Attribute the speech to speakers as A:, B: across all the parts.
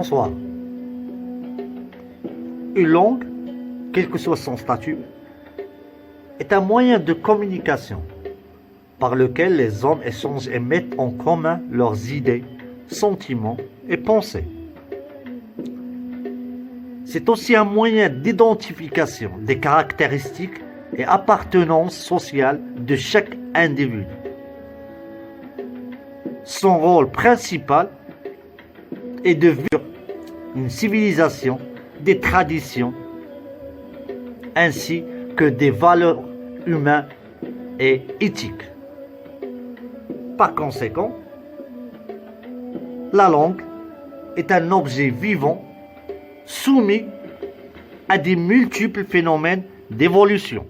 A: Bonsoir. Une langue, quel que soit son statut, est un moyen de communication par lequel les hommes échangent et mettent en commun leurs idées, sentiments et pensées. C'est aussi un moyen d'identification des caractéristiques et appartenances sociales de chaque individu. Son rôle principal est de vivre une civilisation, des traditions, ainsi que des valeurs humaines et éthiques. Par conséquent, la langue est un objet vivant soumis à des multiples phénomènes d'évolution.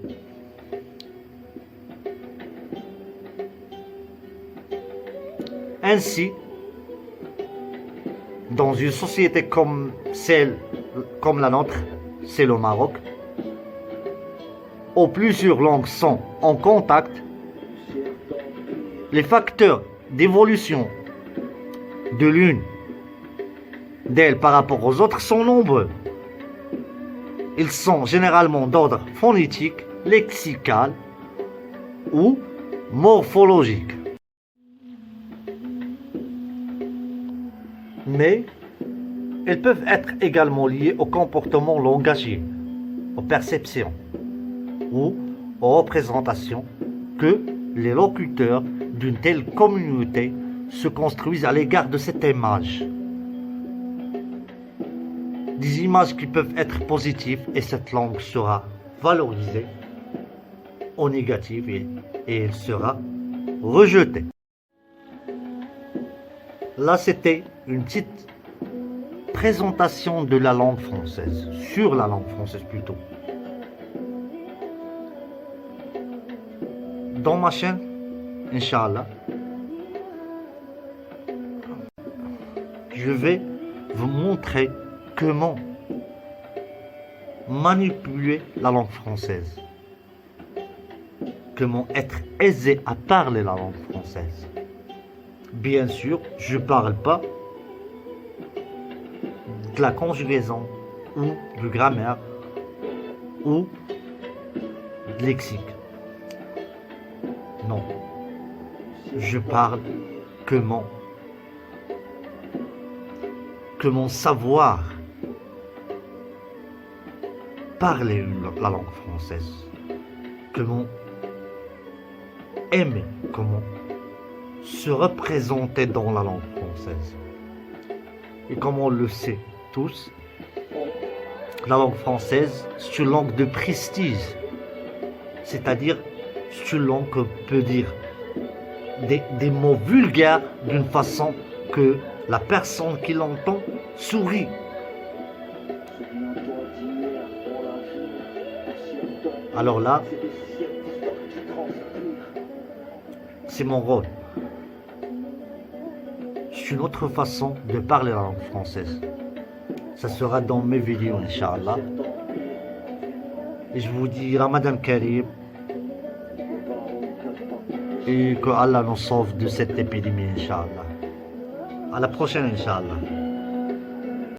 A: Ainsi, dans une société comme la nôtre, c'est le Maroc, où plusieurs langues sont en contact, les facteurs d'évolution de l'une d'elles par rapport aux autres sont nombreux. Ils sont généralement d'ordre phonétique, lexical ou morphologique. Mais elles peuvent être également liées au comportement langagier, aux perceptions ou aux représentations que les locuteurs d'une telle communauté se construisent à l'égard de cette image. Des images qui peuvent être positives et cette langue sera valorisée, ou négative et elle sera rejetée. Là, c'était une petite présentation de la langue française, sur la langue française plutôt. Dans ma chaîne, Inch'Allah, je vais vous montrer comment manipuler la langue française, comment être aisé à parler la langue française. Bien sûr, je ne parle pas de la conjugaison ou de grammaire ou de lexique. Non, je parle comment savoir parler la langue française, comment aimer, comment se représenter dans la langue française. Et comme on le sait tous, la langue française, c'est une langue de prestige, c'est-à-dire c'est une langue qu'on peut dire des mots vulgaires d'une façon que la personne qui l'entend sourit. Alors là, c'est mon rôle. C'est une autre façon de parler la langue française. Ça sera dans mes vidéos, Inch'Allah. Et je vous dis Ramadan Karim. Et que Allah nous sauve de cette épidémie, Inch'Allah. À la prochaine, Inch'Allah.